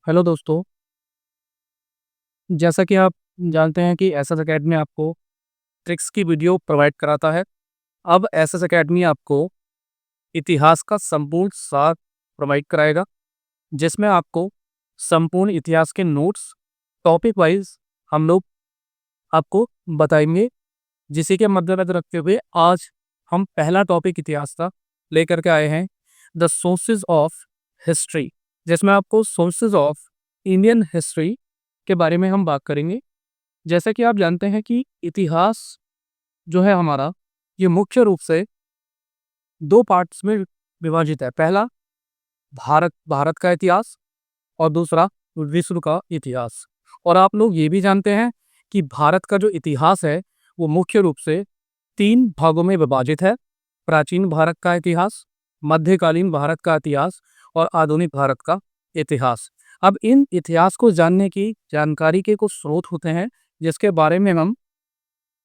Hello दोस्तों, जैसा कि आप जानते हैं कि एसएस अकेडमी आपको ट्रिक्स की वीडियो प्रोवाइड कराता है। अब एसएस अकेडमी आपको इतिहास का संपूर्ण सार प्रोवाइड कराएगा, जिसमें आपको संपूर्ण इतिहास के नोट्स टॉपिक वाइज हम लोग आपको बताएंगे। जिसे के मद्देनजर रखते हुए आज हम पहला टॉपिक इतिहास का लेकर के आए हैं, द सोर्सेज ऑफ हिस्ट्री, जिसमें आपको सोर्सेज ऑफ इंडियन हिस्ट्री के बारे में हम बात करेंगे। जैसा कि आप जानते हैं कि इतिहास जो है हमारा, ये मुख्य रूप से दो पार्ट्स में विभाजित है। पहला भारत भारत का इतिहास और दूसरा विश्व का इतिहास। और आप लोग ये भी जानते हैं कि भारत का जो इतिहास है वो मुख्य रूप से तीन भागों में विभाजित है: प्राचीन भारत का इतिहास, मध्यकालीन भारत का इतिहास और आधुनिक भारत का इतिहास। अब इन इतिहास को जानने की जानकारी के कुछ स्रोत होते हैं, जिसके बारे में हम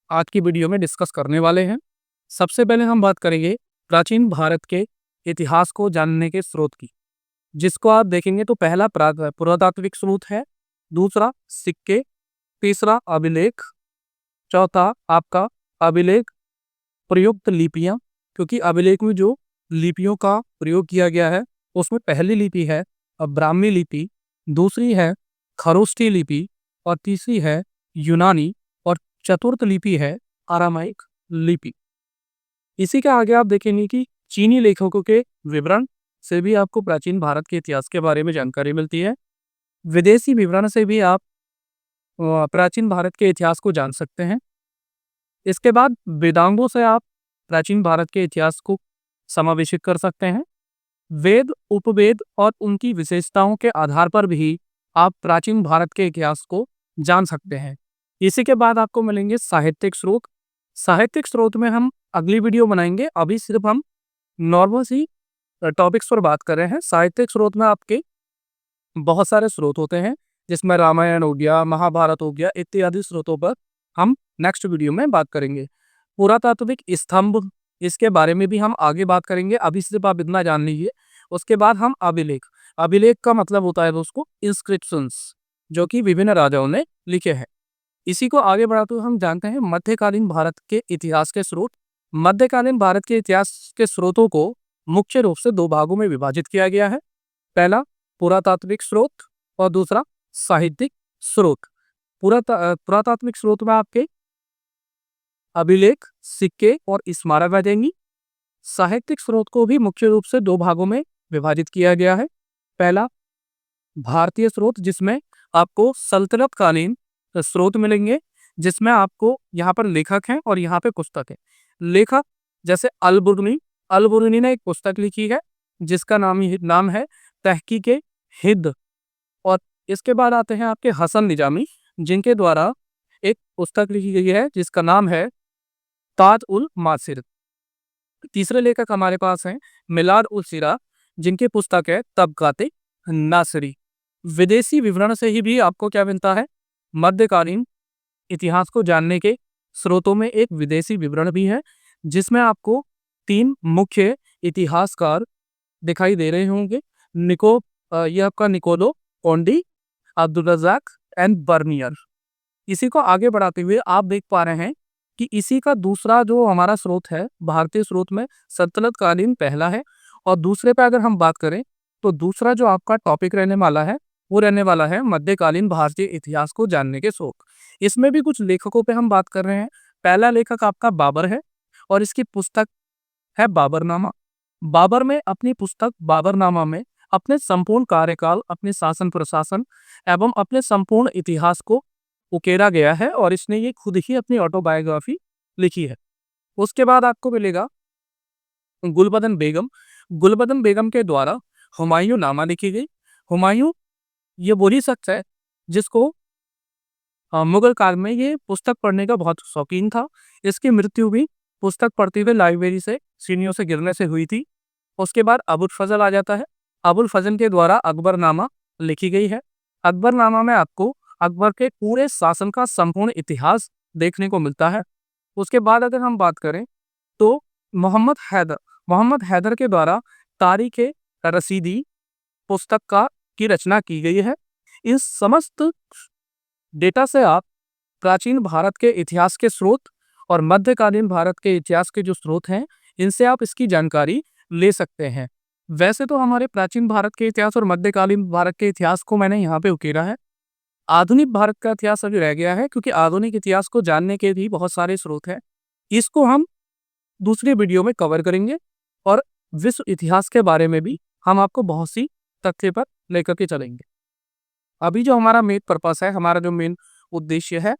आज की वीडियो में डिस्कस करने वाले हैं। सबसे पहले हम बात करेंगे प्राचीन भारत के इतिहास को जानने के स्रोत की, जिसको आप देखेंगे तो पहला पुरातात्विक स्रोत है, दूसरा सिक्के, तीसरा अभिलेख, चौथा आपका अभिलेख प्रयुक्त लिपियां। क्योंकि अभिलेख में जो लिपियों का प्रयोग किया गया है उसमें पहली लिपि है ब्राह्मी लिपि, दूसरी है खरोष्ठी लिपि और तीसरी है यूनानी और चतुर्थ लिपि है अरामाइक लिपि। इसी के आगे आप देखेंगे कि चीनी लेखकों के विवरण से भी आपको प्राचीन भारत के इतिहास के बारे में जानकारी मिलती है। विदेशी विवरण से भी आप प्राचीन भारत के इतिहास को जान सकते हैं। इसके बाद वेदांगों से आप प्राचीन भारत के इतिहास को समावेशित कर सकते हैं। वेद, उपवेद और उनकी विशेषताओं के आधार पर भी आप प्राचीन भारत के इतिहास को जान सकते हैं। इसी के बाद आपको मिलेंगे साहित्यिक स्रोत। साहित्यिक स्रोत में हम अगली वीडियो बनाएंगे, अभी सिर्फ हम नॉर्मल सी टॉपिक्स पर बात कर रहे हैं। साहित्यिक स्रोत में आपके बहुत सारे स्रोत होते हैं, जिसमें रामायण हो गया, महाभारत हो गया, इत्यादि स्रोतों पर हम नेक्स्ट वीडियो में बात करेंगे। पुरातात्विक स्तंभ, इसके बारे में भी हम आगे बात करेंगे, अभी सिर्फ आप इतना जान लीजिए। उसके बाद हम अभिलेख, अभिलेख का मतलब होता है दोस्तों इंस्क्रिप्शंस, जो कि विभिन्न राजाओं ने लिखे हैं। इसी को आगे बढ़ाते हुए हम जानते हैं मध्यकालीन भारत के इतिहास के स्रोत। मध्यकालीन भारत के इतिहास के स्रोतों को मुख्य रूप से दो भागों में विभाजित किया गया है। पहला पुरातात्विक स्रोत और दूसरा साहित्यिक स्रोत। पुरातात्विक स्रोत में आपके अभिलेख, सिक्के और स्मारक आ जाएंगी। साहित्यिक स्रोत को भी मुख्य रूप से दो भागों में विभाजित किया गया है। पहला भारतीय स्रोत, जिसमें आपको सल्तनत कालीन स्रोत मिलेंगे, जिसमें आपको यहाँ पर लेखक हैं और यहाँ पे पुस्तक है। लेखक जैसे अलबुर्नी ने एक पुस्तक लिखी है जिसका नाम है तहकीके हिंद। और इसके बाद आते हैं आपके हसन निजामी, जिनके द्वारा एक पुस्तक लिखी गई है जिसका नाम है ताज उल मासिर। तीसरे लेखक हमारे पास हैं मिलाद उल सिरा, जिनकी पुस्तक है तबकाते नासरी। विदेशी विवरण से ही भी आपको क्या मिलता है, मध्यकालीन इतिहास को जानने के स्रोतों में एक विदेशी विवरण भी है, जिसमें आपको तीन मुख्य इतिहासकार दिखाई दे रहे होंगे। यह आपका निकोलो कोंडी, अब्दुल रजाक एंड बर्नियर। इसी को आगे बढ़ाते हुए आप देख पा रहे हैं कि इसी का दूसरा जो हमारा स्रोत है भारतीय स्रोत में सल्तनत कालीन पहला है, और दूसरे पे अगर हम बात करें तो दूसरा जो आपका टॉपिक रहने वाला है वो रहने वाला है मध्यकालीन भारतीय इतिहास को जानने के स्रोत। इसमें भी कुछ लेखकों पे हम बात कर रहे हैं। पहला लेखक आपका बाबर है और इसकी पुस्तक है बाबरनामा। बाबर में अपनी पुस्तक बाबरनामा में अपने संपूर्ण कार्यकाल, अपने शासन प्रशासन एवं अपने संपूर्ण इतिहास को उकेरा गया है, और इसने ये खुद ही अपनी ऑटोबायोग्राफी लिखी है। उसके बाद आपको मिलेगा गुलबदन बेगम। गुलबदन बेगम के द्वारा हुमायूं नामा लिखी गई। हुमायूं ये वही शख्स है जिसको मुगल काल में ये पुस्तक पढ़ने का बहुत शौकीन था। इसकी मृत्यु भी पुस्तक पढ़ते हुए लाइब्रेरी से सीढ़ियों से गिरने से हुई थी। उसके बाद अबुल फजल आ जाता है। अबुल फजल के द्वारा अकबरनामा लिखी गई है। अकबरनामा में आपको अकबर के पूरे शासन का संपूर्ण इतिहास देखने को मिलता है। उसके बाद अगर हम बात करें तो मोहम्मद हैदर के द्वारा तारीख रसीदी पुस्तक की रचना की गई है। इस समस्त डेटा से आप प्राचीन भारत के इतिहास के स्रोत और मध्यकालीन भारत के इतिहास के जो स्रोत हैं, इनसे आप इसकी जानकारी ले सकते हैं। वैसे तो हमारे प्राचीन भारत के इतिहास और मध्यकालीन भारत के इतिहास को मैंने यहाँ पे उकेरा है। आधुनिक भारत का इतिहास अभी रह गया है, क्योंकि आधुनिक इतिहास को जानने के भी बहुत सारे स्रोत हैं। इसको हम दूसरे वीडियो में कवर करेंगे और विश्व इतिहास के बारे में भी हम आपको बहुत सी तथ्य पर लेकर के चलेंगे। अभी जो हमारा मेन पर्पस है, हमारा जो मेन उद्देश्य है,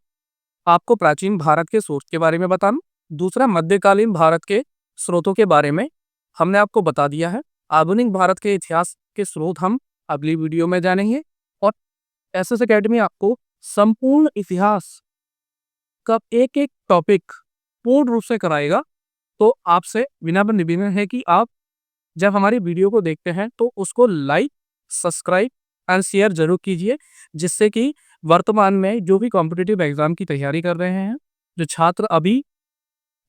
आपको प्राचीन भारत के स्रोत के बारे में बताना। दूसरा, मध्यकालीन भारत के स्रोतों के बारे में हमने आपको बता दिया है। आधुनिक भारत के इतिहास के स्रोत हम अगली वीडियो में जानेंगे और एसएस एकेडमी आपको संपूर्ण इतिहास का एक एक टॉपिक पूर्ण रूप से कराएगा। तो आपसे विनम्र निवेदन है कि आप जब हमारी वीडियो को देखते हैं तो उसको लाइक, सब्सक्राइब एंड शेयर जरूर कीजिए, जिससे कि वर्तमान में जो भी कॉम्पिटिटिव एग्जाम की तैयारी कर रहे हैं, जो छात्र अभी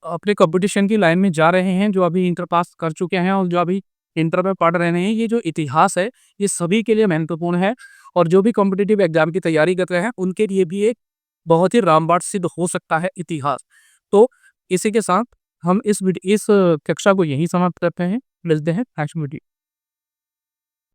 अपने कंपटीशन की लाइन में जा रहे हैं, जो अभी इंटर पास कर चुके हैं और जो अभी इंटर में पढ़ रहे हैं, ये जो इतिहास है ये सभी के लिए महत्वपूर्ण है। और जो भी कॉम्पिटिटिव एग्जाम की तैयारी कर रहे हैं उनके लिए भी एक बहुत ही रामबाण सिद्ध हो सकता है इतिहास। तो इसी के साथ हम इस कक्षा को यहीं समाप्त करते हैं। मिलते हैं नेक्स्ट वीडियो।